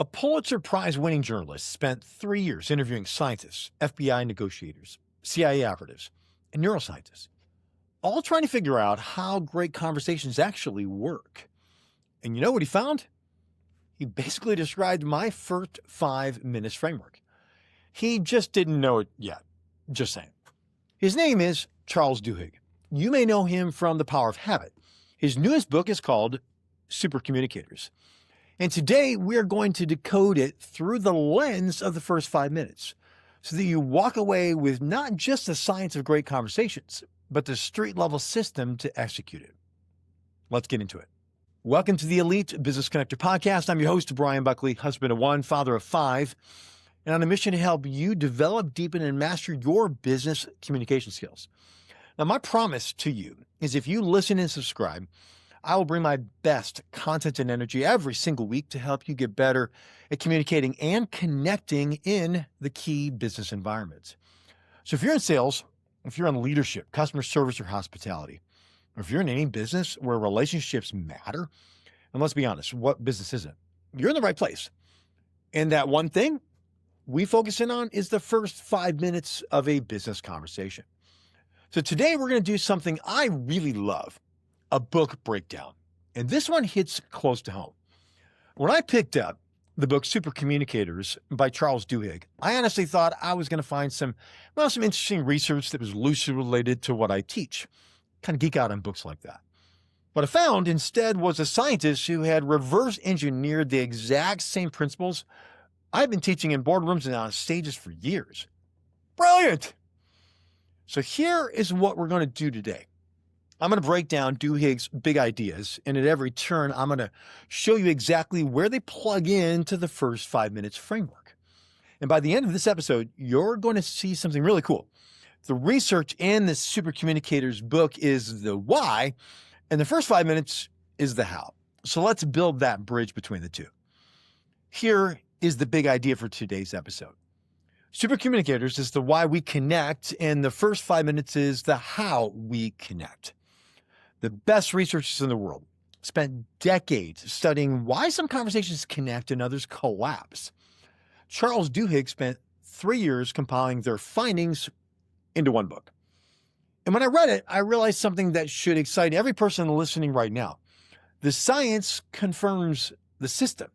A Pulitzer Prize-winning journalist spent 3 years interviewing scientists, FBI negotiators, CIA operatives, and neuroscientists, all trying to figure out how great conversations actually work. And you know what he found? He basically described my first 5 minutes framework. He just didn't know it yet. Just saying. His name is Charles Duhigg. You may know him from The Power of Habit. His newest book is called Supercommunicators. And today we're going to decode it through the lens of the first 5 minutes so that you walk away with not just the science of great conversations, but the street-level system to execute it. Let's get into it. Welcome to the Elite Business Connector podcast. I'm your host, Bryan Buckley, husband of 1, father of 5, and on a mission to help you develop, deepen, and master your business communication skills. Now, my promise to you is if you listen and subscribe, I will bring my best content and energy every single week to help you get better at communicating and connecting in the key business environments. So if you're in sales, if you're in leadership, customer service, or hospitality, or if you're in any business where relationships matter, and let's be honest, what business isn't? You're in the right place. And that one thing we focus in on is the first 5 minutes of a business conversation. So today we're going to do something I really love. A book breakdown. And this one hits close to home. When I picked up the book Supercommunicators by Charles Duhigg, I honestly thought I was going to find some interesting research that was loosely related to what I teach. Kind of geek out on books like that. What I found instead was a scientist who had reverse engineered the exact same principles I've been teaching in boardrooms and on stages for years. Brilliant! So here is what we're going to do today. I'm going to break down Duhigg's big ideas, and at every turn, I'm going to show you exactly where they plug into the first 5 minutes framework. And by the end of this episode, you're going to see something really cool. The research in the Supercommunicators book is the why, and the first 5 minutes is the how. So let's build that bridge between the two. Here is the big idea for today's episode. Supercommunicators is the why we connect, and the first 5 minutes is the how we connect. The best researchers in the world spent decades studying why some conversations connect and others collapse. Charles Duhigg spent 3 years compiling their findings into one book. And when I read it, I realized something that should excite every person listening right now. The science confirms the system.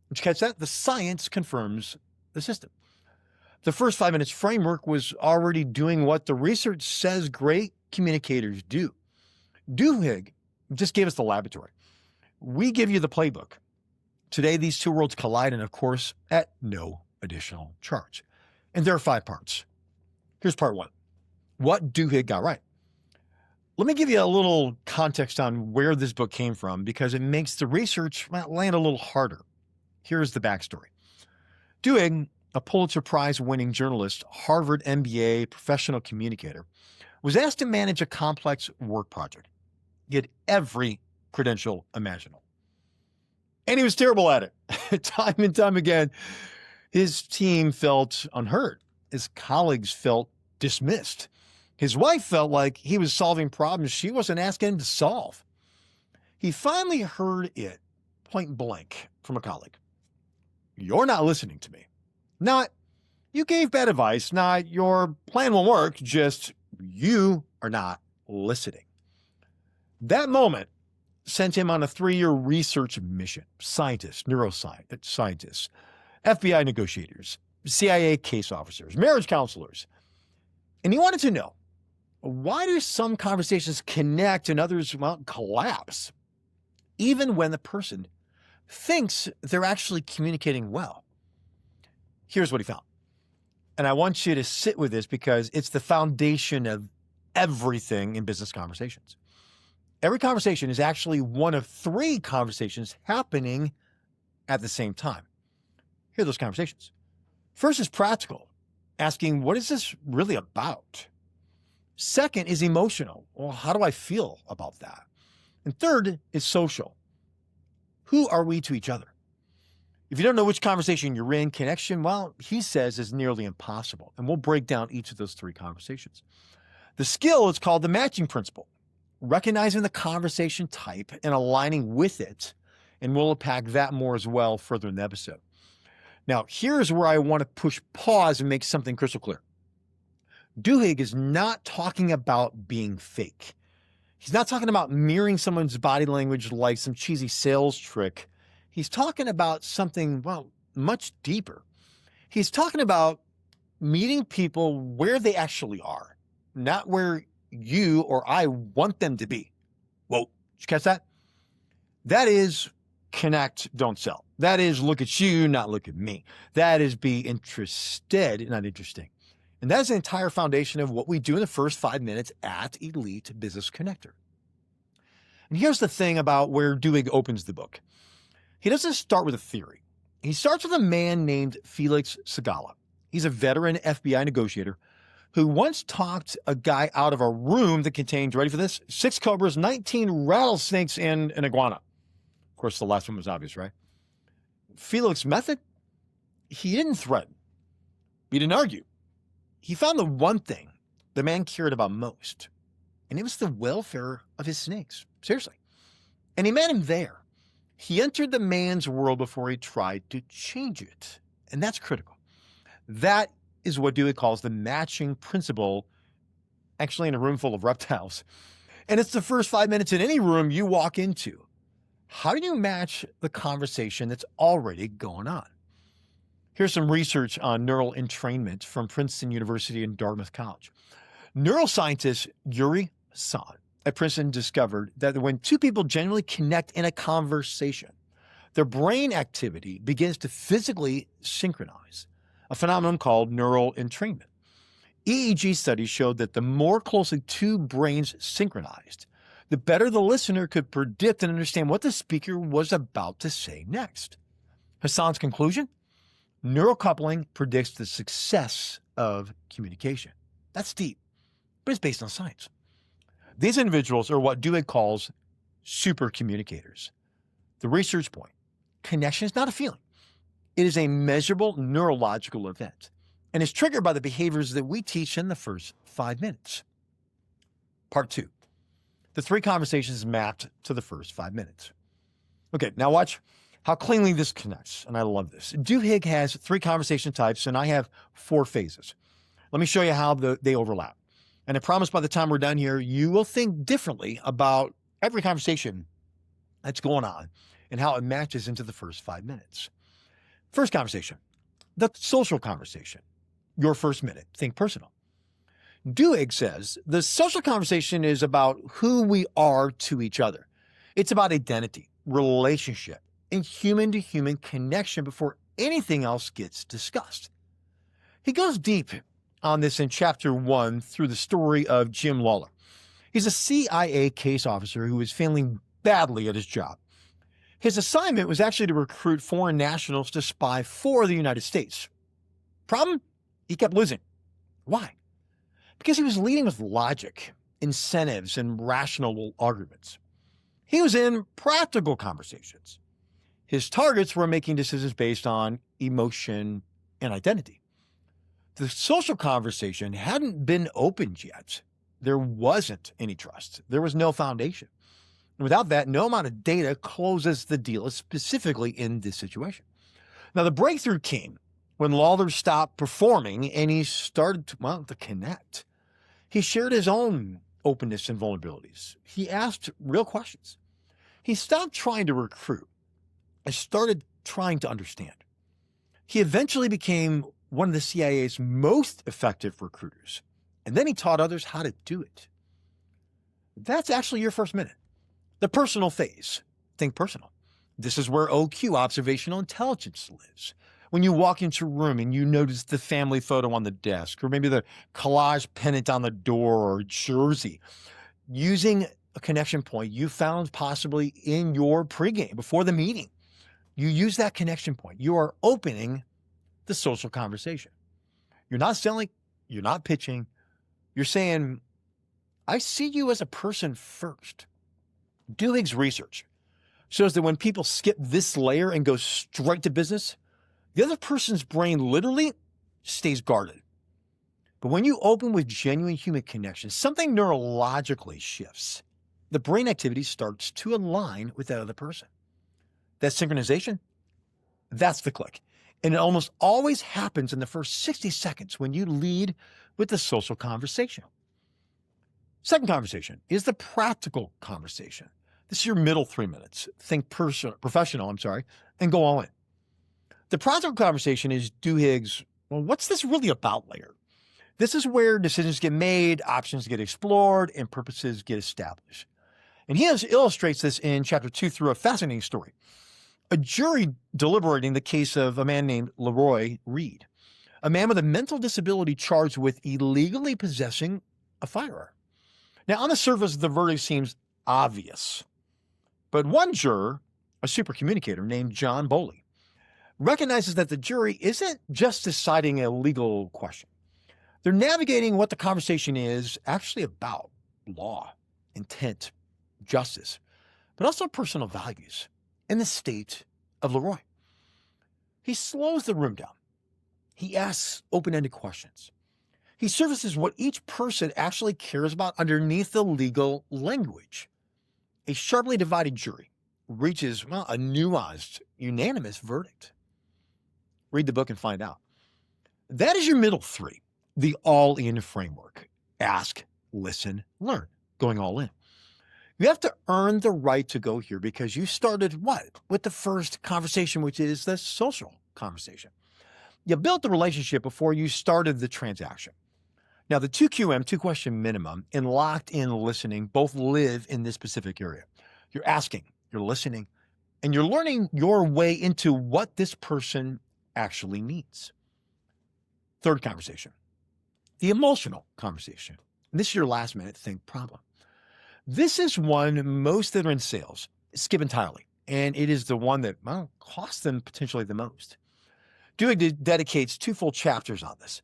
Did you catch that? The science confirms the system. The first 5 minutes framework was already doing what the research says great communicators do. Duhigg just gave us the laboratory. We give you the playbook. Today, these two worlds collide, and of course, at no additional charge. And there are 5 parts. Here's part 1. What Duhigg got right. Let me give you a little context on where this book came from because it makes the research land a little harder. Here's the backstory. Duhigg, a Pulitzer Prize-winning journalist, Harvard MBA professional communicator, was asked to manage a complex work project. He had every credential imaginable. And he was terrible at it. Time and time again, his team felt unheard. His colleagues felt dismissed. His wife felt like he was solving problems she wasn't asking him to solve. He finally heard it point blank from a colleague. "You're not listening to me." Not, "You gave bad advice," not, "Your plan won't work," just, "You are not listening." That moment sent him on a 3-year research mission. Scientists, neuroscientists, FBI negotiators, CIA case officers, marriage counselors. And he wanted to know, why do some conversations connect and others, collapse, even when the person thinks they're actually communicating well? Here's what he found. And I want you to sit with this because it's the foundation of everything in business conversations. Every conversation is actually one of 3 conversations happening at the same time. Here are those conversations. First is practical, asking, what is this really about? Second is emotional. Well, how do I feel about that? And third is social. Who are we to each other? If you don't know which conversation you're in, connection, he says is nearly impossible. And we'll break down each of those 3 conversations. The skill is called the matching principle. Recognizing the conversation type and aligning with it And we'll unpack that more as well further in the episode. Now, here's where I want to push pause and make something crystal clear. Duhigg is not talking about being fake. He's not talking about mirroring someone's body language like some cheesy sales trick. He's talking about something, well, much deeper. He's talking about meeting people where they actually are, not where you or I want them to be. Whoa, did you catch that? That is connect, don't sell. That is look at you, not look at me. That is be interested, not interesting. And that is the entire foundation of what we do in the first 5 minutes at Elite Business Connector. And here's the thing about where Duhigg opens the book. He doesn't start with a theory. He starts with a man named Felix Segala. He's a veteran FBI negotiator who once talked a guy out of a room that contained, ready for this, 6 cobras, 19 rattlesnakes, and an iguana. Of course, the last one was obvious, right? Felix's method? He didn't threaten. He didn't argue. He found the one thing the man cared about most, and it was the welfare of his snakes. Seriously. And he met him there. He entered the man's world before he tried to change it. And that's critical. That is what Duhigg calls the matching principle, actually in a room full of reptiles. And it's the first 5 minutes in any room you walk into. How do you match the conversation that's already going on? Here's some research on neural entrainment from Princeton University and Dartmouth College. Neuroscientist Yuri San at Princeton discovered that when two people genuinely connect in a conversation, their brain activity begins to physically synchronize, a phenomenon called neural entrainment. EEG studies showed that the more closely two brains synchronized, the better the listener could predict and understand what the speaker was about to say next. Hassan's conclusion? Neurocoupling predicts the success of communication. That's deep, but it's based on science. These individuals are what Duhigg calls supercommunicators. The research point: connection is not a feeling. It is a measurable neurological event and is triggered by the behaviors that we teach in the first 5 minutes. Part 2. The 3 conversations mapped to the first 5 minutes. Okay, now watch how cleanly this connects, and I love this. Duhigg has 3 conversation types, and I have 4 phases. Let me show you how they overlap. And I promise by the time we're done here, you will think differently about every conversation that's going on and how it matches into the first 5 minutes. First conversation, the social conversation. Your first minute, think personal. Duhigg says the social conversation is about who we are to each other. It's about identity, relationship, and human-to-human connection before anything else gets discussed. He goes deep on this in Chapter 1 through the story of Jim Lawler. He's a CIA case officer who is failing badly at his job. His assignment was actually to recruit foreign nationals to spy for the United States. Problem? He kept losing. Why? Because he was leading with logic, incentives, and rational arguments. He was in practical conversations. His targets were making decisions based on emotion and identity. The social conversation hadn't been opened yet. There wasn't any trust. There was no foundation. And without that, no amount of data closes the deal, specifically in this situation. Now, the breakthrough came when Lawler stopped performing and he started to connect. He shared his own openness and vulnerabilities. He asked real questions. He stopped trying to recruit and started trying to understand. He eventually became one of the CIA's most effective recruiters, and then he taught others how to do it. That's actually your first minute. The personal phase. Think personal. This is where OQ, observational intelligence, lives. When you walk into a room and you notice the family photo on the desk, or maybe the collage pennant on the door or jersey, using a connection point you found possibly in your pregame before the meeting. You use that connection point. You are opening the social conversation. You're not selling, you're not pitching. You're saying, I see you as a person first. Duhigg's research shows that when people skip this layer and go straight to business, the other person's brain literally stays guarded. But when you open with genuine human connection, something neurologically shifts. The brain activity starts to align with that other person. That synchronization, that's the click. And it almost always happens in the first 60 seconds when you lead with the social conversation. Second conversation is the practical conversation. This is your middle 3 minutes. Think professional, and go all in. The practical conversation is Duhigg's, well, what's this really about layer? This is where decisions get made, options get explored, and purposes get established. And he illustrates this in chapter 2 through a fascinating story. A jury deliberating the case of a man named Leroy Reed, a man with a mental disability charged with illegally possessing a firearm. Now, on the surface, the verdict seems obvious. But one juror, a supercommunicator named John Bowley, recognizes that the jury isn't just deciding a legal question. They're navigating what the conversation is actually about: law, intent, justice, but also personal values and the state of Leroy. He slows the room down. He asks open-ended questions. He surfaces what each person actually cares about underneath the legal language. A sharply divided jury reaches, well, a nuanced, unanimous verdict. Read the book and find out. That is your middle 3, the all-in framework. Ask, listen, learn, going all in. You have to earn the right to go here because you started what? With the first conversation, which is the social conversation. You built the relationship before you started the transaction. Now, the 2QM, 2-question minimum, and locked-in listening both live in this specific area. You're asking, you're listening, and you're learning your way into what this person actually needs. Third conversation, the emotional conversation. And this is your last-minute think problem. This is one most that are in sales skip entirely, and it is the one that, well, costs them potentially the most. Duhigg dedicates 2 full chapters on this.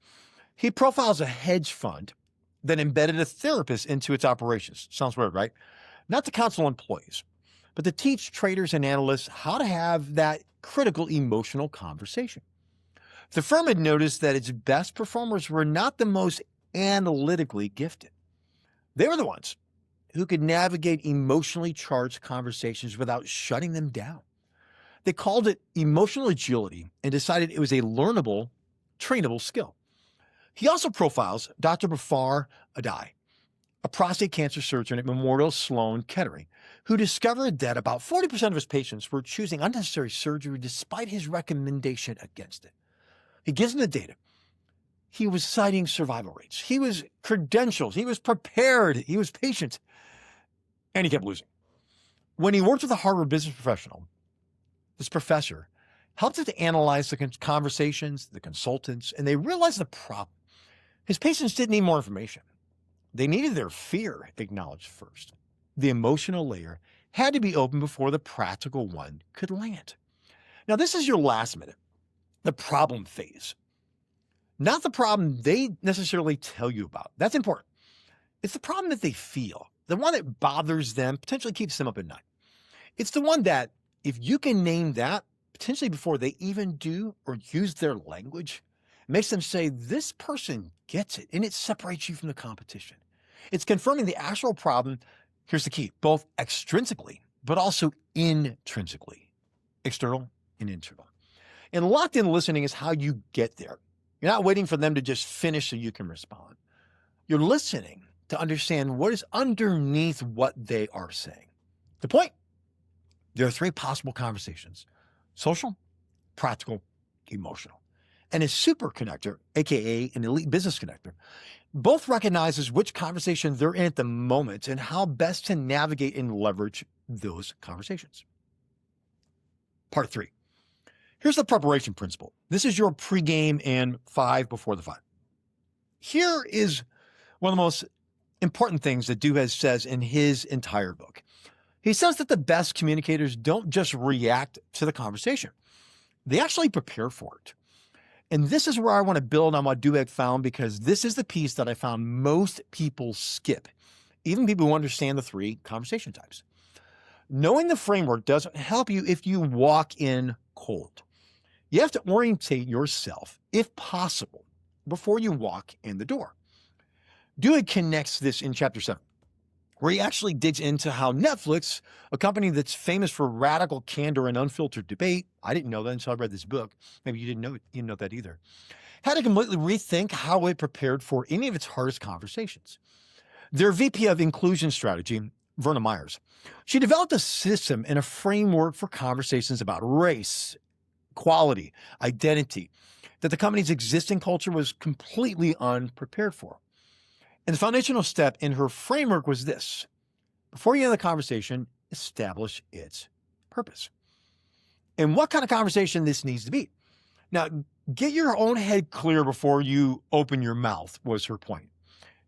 He profiles a hedge fund that embedded a therapist into its operations. Sounds weird, right? Not to counsel employees, but to teach traders and analysts how to have that critical emotional conversation. The firm had noticed that its best performers were not the most analytically gifted. They were the ones who could navigate emotionally charged conversations without shutting them down. They called it emotional agility and decided it was a learnable, trainable skill. He also profiles Dr. Bafar Adai, a prostate cancer surgeon at Memorial Sloan Kettering, who discovered that about 40% of his patients were choosing unnecessary surgery despite his recommendation against it. He gives them the data. He was citing survival rates. He was credentialed. He was prepared. He was patient. And he kept losing. When he worked with a Harvard business professional, this professor helped him to analyze the conversations, the consultants, and they realized the problem. His patients didn't need more information. They needed their fear acknowledged first. The emotional layer had to be open before the practical one could land. Now, this is your last minute, the problem phase. Not the problem they necessarily tell you about. That's important. It's the problem that they feel, the one that bothers them, potentially keeps them up at night. It's the one that, if you can name that, potentially before they even do or use their language, makes them say, this person gets it, and it separates you from the competition. It's confirming the actual problem. Here's the key, both extrinsically, but also intrinsically, external and internal. And locked-in listening is how you get there. You're not waiting for them to just finish so you can respond. You're listening to understand what is underneath what they are saying. The point? There are 3 possible conversations: social, practical, emotional. And a super connector, aka an elite business connector, both recognizes which conversation they're in at the moment and how best to navigate and leverage those conversations. Part 3. Here's the preparation principle. This is your pregame and 5 before the fight. Here is one of the most important things that Duhigg says in his entire book. He says that the best communicators don't just react to the conversation. They actually prepare for it. And this is where I want to build on what Duhigg found, because this is the piece that I found most people skip, even people who understand the 3 conversation types. Knowing the framework doesn't help you if you walk in cold. You have to orientate yourself, if possible, before you walk in the door. Duhigg connects this in chapter 7. where he actually digs into how Netflix, a company that's famous for radical candor and unfiltered debate — I didn't know that until I read this book. Maybe you didn't know that either — had to completely rethink how it prepared for any of its hardest conversations. Their VP of Inclusion Strategy, Verna Myers, she developed a system and a framework for conversations about race, equality, identity, that the company's existing culture was completely unprepared for. And the foundational step in her framework was this: before you end the conversation, establish its purpose. And what kind of conversation this needs to be. Now, get your own head clear before you open your mouth, was her point.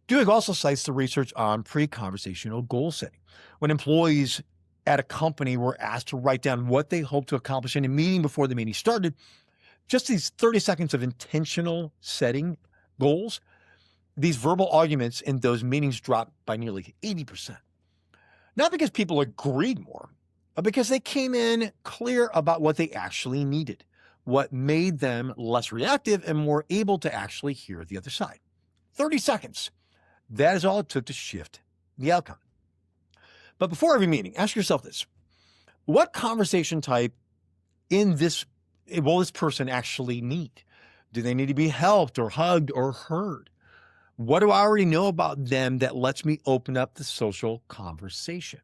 Duhigg also cites the research on pre-conversational goal setting. When employees at a company were asked to write down what they hoped to accomplish in a meeting before the meeting started, just these 30 seconds of intentional setting goals, these verbal arguments in those meetings dropped by nearly 80%. Not because people agreed more, but because they came in clear about what they actually needed, what made them less reactive and more able to actually hear the other side. 30 seconds. That is all it took to shift the outcome. But before every meeting, ask yourself this: what conversation type will this person actually need? Do they need to be helped or hugged or heard? What do I already know about them that lets me open up the social conversation?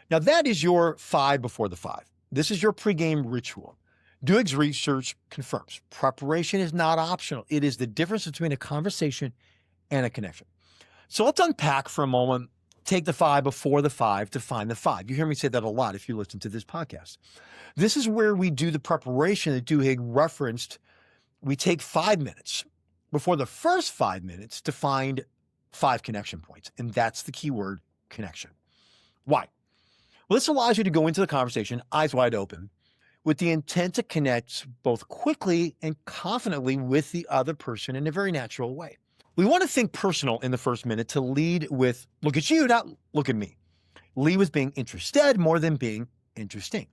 Now, that is your 5 before the 5. This is your pregame ritual. Duhigg's research confirms preparation is not optional. It is the difference between a conversation and a connection. So let's unpack for a moment. Take the 5 before the 5 to find the 5. You hear me say that a lot if you listen to this podcast. This is where we do the preparation that Duhigg referenced. We take 5 minutes before the first 5 minutes to find 5 connection points. And that's the key word: connection. Why? Well, this allows you to go into the conversation eyes wide open with the intent to connect both quickly and confidently with the other person in a very natural way. We want to think personal in the first minute to lead with "look at you, not look at me." Lead with being interested more than being interesting.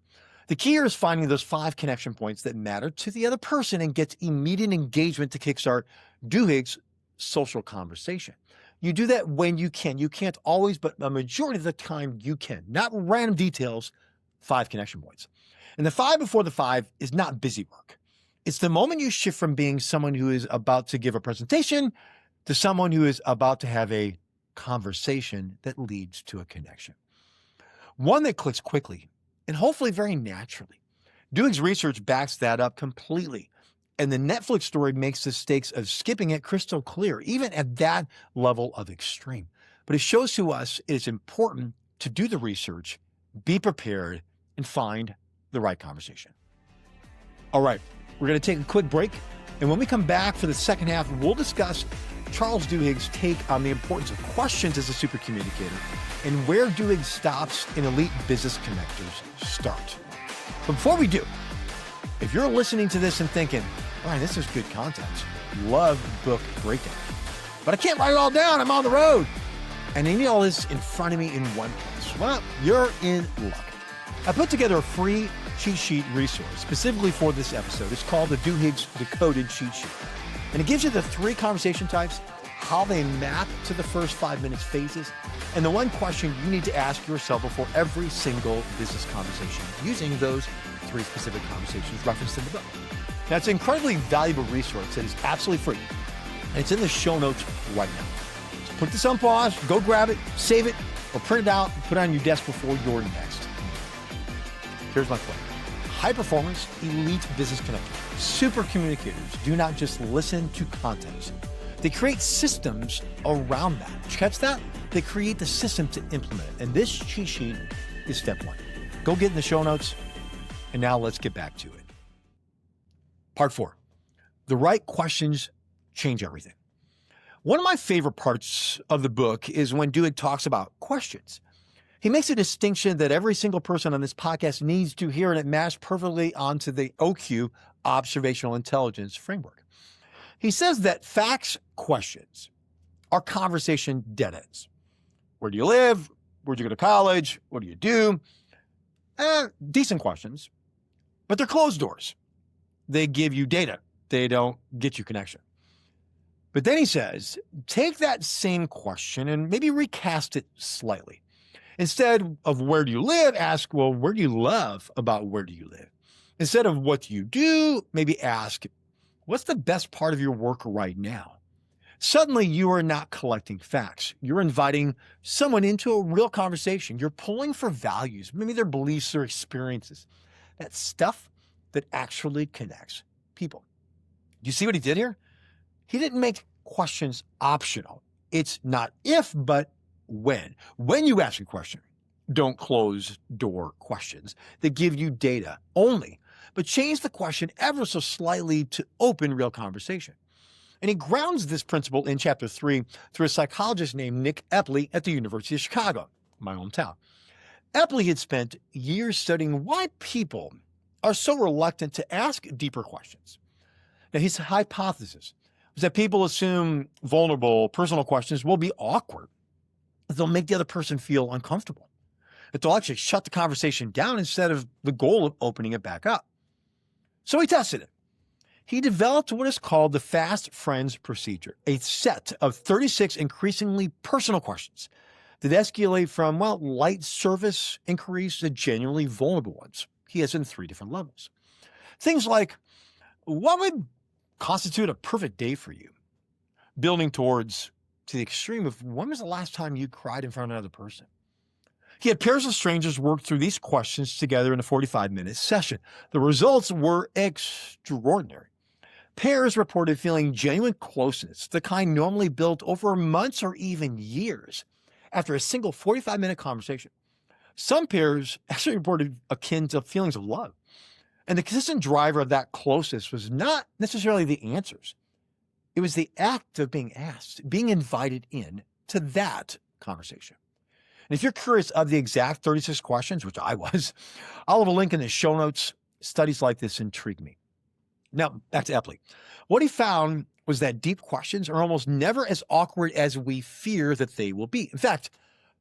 The key here is finding those 5 connection points that matter to the other person and gets immediate engagement to kickstart Duhigg's social conversation. You do that when you can. You can't always, but a majority of the time you can. Not random details, 5 connection points. And the 5 before the 5 is not busy work. It's the moment you shift from being someone who is about to give a presentation to someone who is about to have a conversation that leads to a connection. One that clicks quickly and hopefully very naturally. Duhigg's research backs that up completely. And the Netflix story makes the stakes of skipping it crystal clear, even at that level of extreme. But it shows to us it is important to do the research, be prepared, and find the right conversation. All right, we're going to take a quick break. And when we come back for the second half, we'll discuss Charles Duhigg's take on the importance of questions as a super communicator and where Duhigg stops and elite business connectors start. But before we do, if you're listening to this and thinking, "Bryan, this is good content. Love book breakdown, but I can't write it all down. I'm on the road, and I need all this in front of me in one place." Well, you're in luck. I put together a free cheat sheet resource specifically for this episode. It's called the Duhigg's Decoded Cheat Sheet. And it gives you the 3 conversation types, how they map to the first 5 minutes phases, and the one question you need to ask yourself before every single business conversation using those 3 specific conversations referenced in the book. Now, it's an incredibly valuable resource that is absolutely free, and it's in the show notes right now. So put this on pause, go grab it, save it, or print it out and put it on your desk before your next. Here's my point. High performance, elite business connectors, super communicators do not just listen to content. They create systems around that. Did you catch that? They create the system to implement it. And this cheat sheet is step 1. Go get in the show notes. And now let's get back to it. Part 4. The right questions change everything. One of my favorite parts of the book is when Duhigg talks about questions. He makes a distinction that every single person on this podcast needs to hear, and it maps perfectly onto the OQ, observational intelligence framework. He says that facts questions are conversation dead ends. Where do you live? Where'd you go to college? What do you do? Decent questions, but they're closed doors. They give you data. They don't get you connection. But then he says, take that same question and maybe recast it slightly. Instead of where do you live, ask, well, where do you love about where do you live? Instead of what do you do, maybe ask, what's the best part of your work right now? Suddenly, you are not collecting facts. You're inviting someone into a real conversation. You're pulling for values, maybe their beliefs or experiences. That stuff that actually connects people. Do you see what he did here? He didn't make questions optional. It's not if, but when. When you ask a question, don't close door questions that give you data only, but change the question ever so slightly to open real conversation. And he grounds this principle in chapter 3 through a psychologist named Nick Epley at the University of Chicago, my hometown. Epley had spent years studying why people are so reluctant to ask deeper questions. Now, his hypothesis was that people assume vulnerable, personal questions will be awkward. They'll make the other person feel uncomfortable. That they'll actually shut the conversation down instead of the goal of opening it back up. So he tested it. He developed what is called the Fast Friends procedure, a set of 36 increasingly personal questions that escalate from, well, light surface inquiries to genuinely vulnerable ones. He has in 3 different levels. Things like, what would constitute a perfect day for you? Building towards to the extreme of, when was the last time you cried in front of another person? He had pairs of strangers work through these questions together in a 45-minute session. The results were extraordinary. Pairs reported feeling genuine closeness, the kind normally built over months or even years, after a single 45-minute conversation. Some pairs actually reported akin to feelings of love. And the consistent driver of that closeness was not necessarily the answers. It was the act of being asked, being invited in to that conversation. And if you're curious of the exact 36 questions, which I was, I'll have a link in the show notes. Studies like this intrigue me. Now, back to Epley. What he found was that deep questions are almost never as awkward as we fear that they will be. In fact,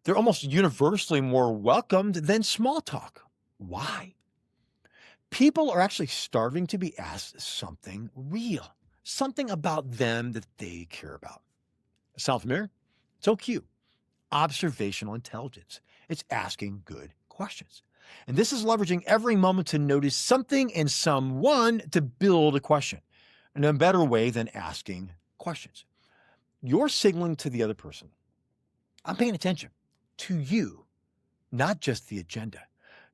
they're almost universally more welcomed than small talk. Why? People are actually starving to be asked something real, something about them that they care about. Sound familiar? It's OQ, observational intelligence. It's asking good questions. And this is leveraging every moment to notice something in someone to build a question in a better way than asking questions. You're signaling to the other person, I'm paying attention to you, not just the agenda.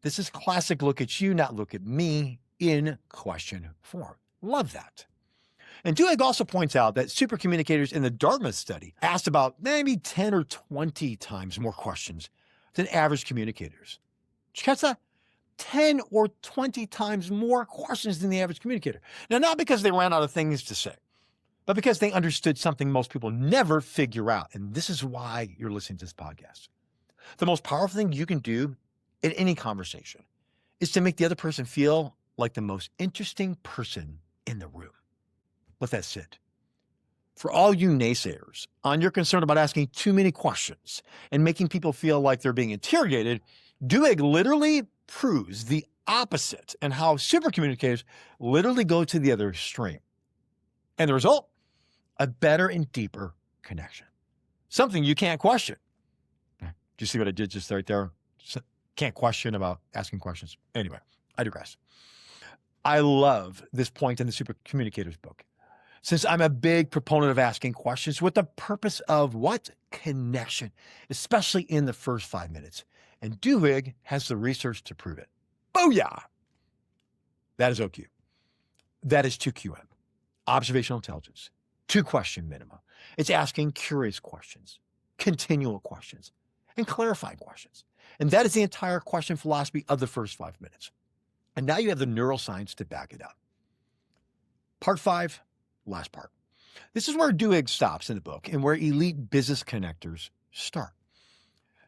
This is classic look at you, not look at me in question form. Love that. And Duhigg also points out that supercommunicators in the Dartmouth study asked about maybe 10 or 20 times more questions than average communicators. Did you catch that? 10 or 20 times more questions than the average communicator. Now, not because they ran out of things to say, but because they understood something most people never figure out. And this is why you're listening to this podcast. The most powerful thing you can do in any conversation is to make the other person feel like the most interesting person in the room. Let that sit. For all you naysayers on your concern about asking too many questions and making people feel like they're being interrogated, Duhigg literally proves the opposite and how supercommunicators literally go to the other extreme. And the result? A better and deeper connection. Something you can't question. Do you see what I did just right there? Can't question about asking questions. Anyway, I digress. I love this point in the Supercommunicators book, since I'm a big proponent of asking questions with the purpose of what? Connection, especially in the first 5 minutes. And Duhigg has the research to prove it. Booyah! That is OQ. That is 2QM, observational intelligence, 2-question minimum. It's asking curious questions, continual questions, and clarifying questions. And that is the entire question philosophy of the first 5 minutes. And now you have the neuroscience to back it up. Part 5, last part. This is where Duhigg stops in the book and where elite business connectors start.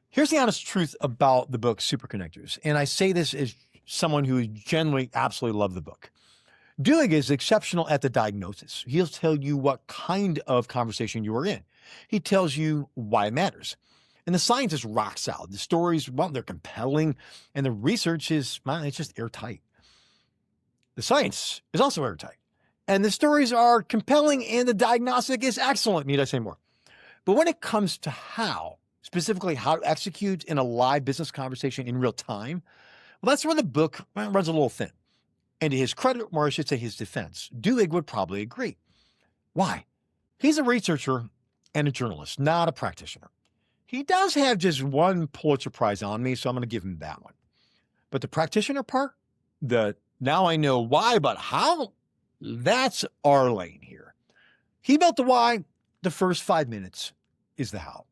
Here's the honest truth about the book Superconnectors, and I say this as someone who generally absolutely loved the book. Duhigg is exceptional at the diagnosis. He'll tell you what kind of conversation you are in. He tells you why it matters. And the science is rock solid. The stories, well, they're compelling, and the research is, well, it's just airtight. The science is also airtight. And the stories are compelling, and the diagnostic is excellent. Need I say more? But when it comes to how, specifically how to execute in a live business conversation in real time, well, that's where the book runs a little thin. And to his credit, or I should say his defense, Duhigg would probably agree. Why? He's a researcher and a journalist, not a practitioner. He does have just one Pulitzer Prize on me, so I'm going to give him that one. But the practitioner part, the now I know why, but how, that's our lane here. He built the why. The first 5 minutes is the how.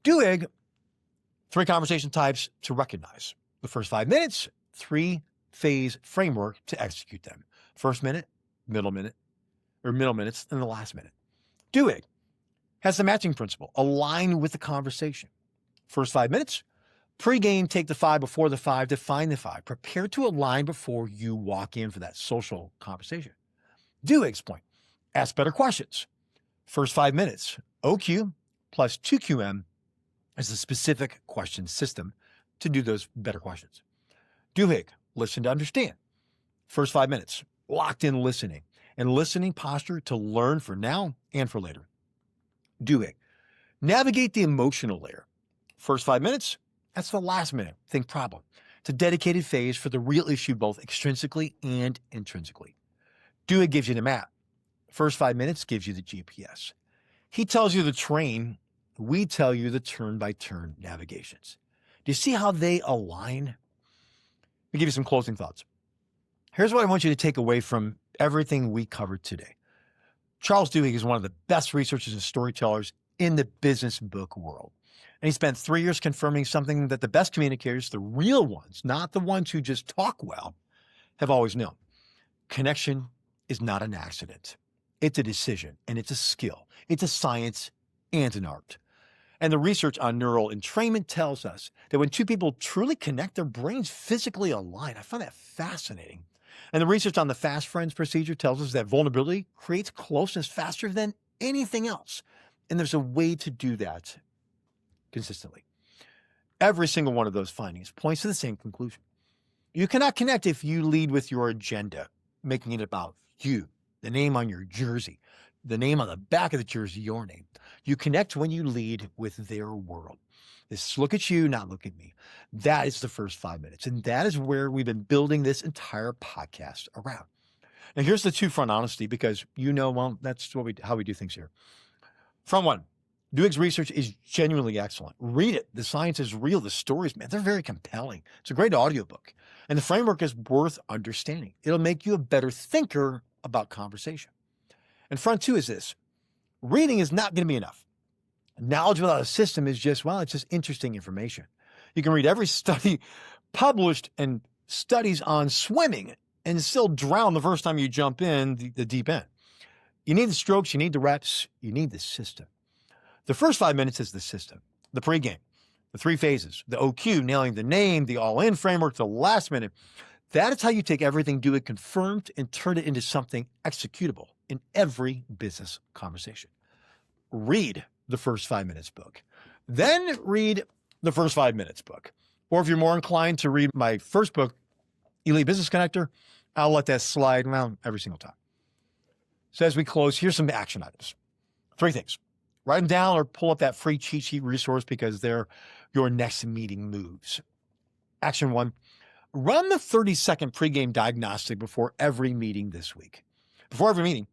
Duhigg, 3 conversation types to recognize. The first 5 minutes, 3-phase framework to execute them. First minute, middle minutes, and the last minute. Duhigg has the matching principle, align with the conversation. First 5 minutes, pre-game, take the 5 before the 5, define the 5. Prepare to align before you walk in for that social conversation. Duhigg's point, ask better questions. First 5 minutes, OQ plus 2QM is the specific question system to do those better questions. Duhigg, listen to understand. First 5 minutes, locked in listening, and listening posture to learn for now and for later. Duhigg, navigate the emotional layer. First 5 minutes, that's the last minute, think problem. It's a dedicated phase for the real issue, both extrinsically and intrinsically. Duhigg gives you the map. First 5 minutes gives you the GPS. He tells you the train. We tell you the turn-by-turn navigations. Do you see how they align? Let me give you some closing thoughts. Here's what I want you to take away from everything we covered today. Charles Duhigg is one of the best researchers and storytellers in the business book world. And he spent 3 years confirming something that the best communicators, the real ones, not the ones who just talk well, have always known. Connection is not an accident. It's a decision, and it's a skill. It's a science and an art. And the research on neural entrainment tells us that when two people truly connect, their brains physically align. I find that fascinating. And the research on the Fast Friends procedure tells us that vulnerability creates closeness faster than anything else. And there's a way to do that consistently. Every single one of those findings points to the same conclusion. You cannot connect if you lead with your agenda, making it about you, the name on your jersey, the name on the back of the jersey, your name. You connect when you lead with their world. This look at you, not look at me. That is the first 5 minutes. And that is where we've been building this entire podcast around. Now, here's the two-front honesty, because well, that's how we do things here. Front one, Duhigg's research is genuinely excellent. Read it. The science is real. The stories, man, they're very compelling. It's a great audiobook. And the framework is worth understanding. It'll make you a better thinker about conversation. And front two is this. Reading is not going to be enough. Knowledge without a system is just interesting information. You can read every study published and studies on swimming and still drown the first time you jump in the deep end. You need the strokes, you need the reps, you need the system. The first 5 minutes is the system, the pregame, the 3 phases, the OQ, nailing the name, the all-in framework, the last minute. That is how you take everything Duhigg confirmed and turn it into something executable in every business conversation. Read the first 5 minutes book. Then read the first 5 minutes book. Or if you're more inclined to read my first book, Elite Business Connector, I'll let that slide around every single time. So as we close, here's some action items. 3 things. Write them down or pull up that free cheat sheet resource because they're your next meeting moves. Action 1, run the 30-second pregame diagnostic before every meeting this week. Before every meeting,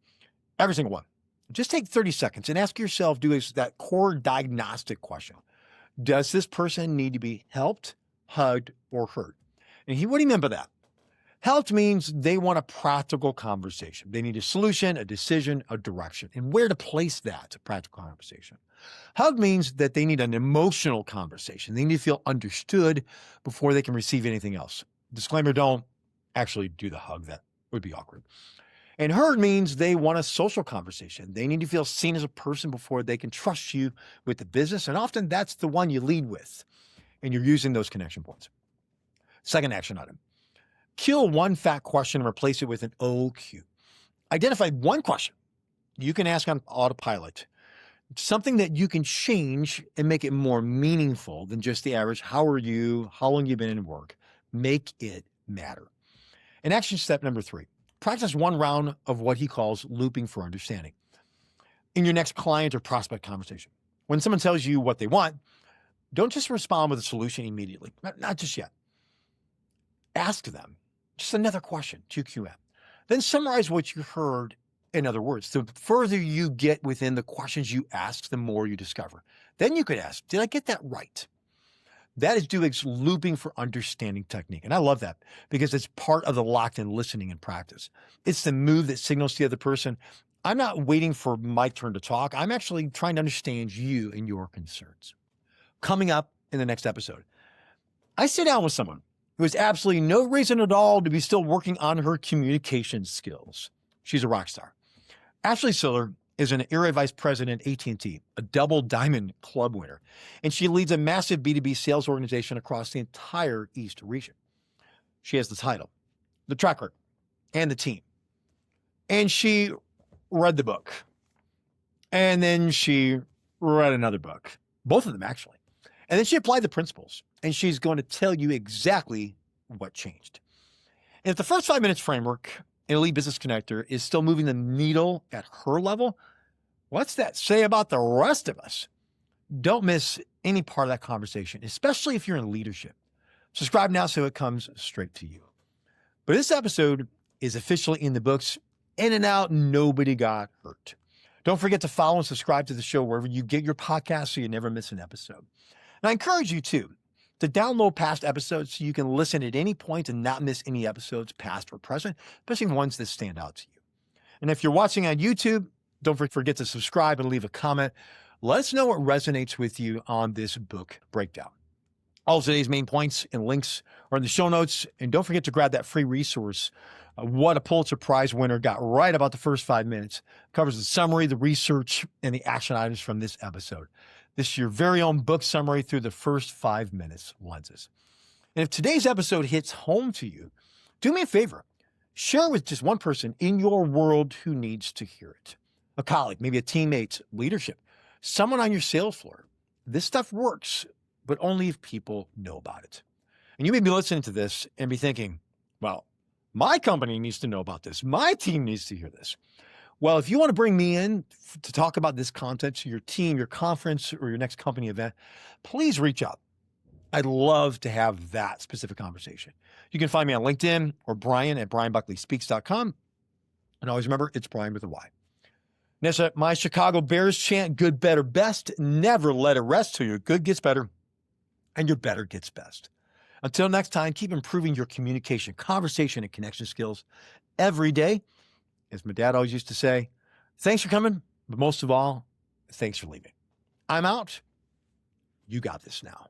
every single one. Just take 30 seconds and ask yourself, that core diagnostic question. Does this person need to be helped, hugged, or heard? And what do you mean by that? Helped means they want a practical conversation. They need a solution, a decision, a direction, and where to place that practical conversation. Hug means that they need an emotional conversation. They need to feel understood before they can receive anything else. Disclaimer, don't actually do the hug. That would be awkward. And heard means they want a social conversation. They need to feel seen as a person before they can trust you with the business. And often that's the one you lead with. And you're using those connection points. Second action item. Kill one fat question and replace it with an OQ. Identify one question you can ask on autopilot. Something that you can change and make it more meaningful than just the average, how are you, how long you been in work? Make it matter. And action step number 3. Practice one round of what he calls looping for understanding. In your next client or prospect conversation, when someone tells you what they want, Don't just respond with a solution immediately. Not just yet. Ask them just another question, 2QM. Then summarize what you heard in other words. The further you get within the questions you ask, the more you discover. Then you could ask, did I get that right? That is Duhigg's looping for understanding technique. And I love that because it's part of the locked-in listening and practice. It's the move that signals to the other person, I'm not waiting for my turn to talk. I'm actually trying to understand you and your concerns. Coming up in the next episode, I sit down with someone who has absolutely no reason at all to be still working on her communication skills. She's a rock star. Ashley Siller is an area vice president at AT&T, a double diamond club winner, and she leads a massive B2B sales organization across the entire East region. She has the title, the track record, and the team. And she read the book. And then she read another book, both of them actually. And then she applied the principles, and she's going to tell you exactly what changed. And if the first 5 minutes framework in Elite Business Connector is still moving the needle at her level, what's that say about the rest of us? Don't miss any part of that conversation, especially if you're in leadership. Subscribe now so it comes straight to you. But this episode is officially in the books. In and out, nobody got hurt. Don't forget to follow and subscribe to the show wherever you get your podcast so you never miss an episode. And I encourage you, too, to download past episodes so you can listen at any point and not miss any episodes, past or present, especially ones that stand out to you. And if you're watching on YouTube, don't forget to subscribe and leave a comment. Let us know what resonates with you on this book breakdown. All of today's main points and links are in the show notes. And don't forget to grab that free resource, What a Pulitzer Prize Winner Got Right About the First 5 Minutes. It covers the summary, the research, and the action items from this episode. This is your very own book summary through the first 5 minutes lenses. And if today's episode hits home to you, do me a favor. Share it with just one person in your world who needs to hear it. A colleague, maybe a teammate, leadership, someone on your sales floor. This stuff works, but only if people know about it. And you may be listening to this and be thinking, well, my company needs to know about this. My team needs to hear this. Well, if you want to bring me in to talk about this content to your team, your conference, or your next company event, please reach out. I'd love to have that specific conversation. You can find me on LinkedIn or Bryan at BryanBuckleySpeaks.com. And always remember, it's Bryan with a Y. Next up, my Chicago Bears chant, good, better, best. Never let it rest till your good gets better and your better gets best. Until next time, keep improving your communication, conversation, and connection skills every day. As my dad always used to say, thanks for coming, but most of all, thanks for leaving. I'm out. You got this now.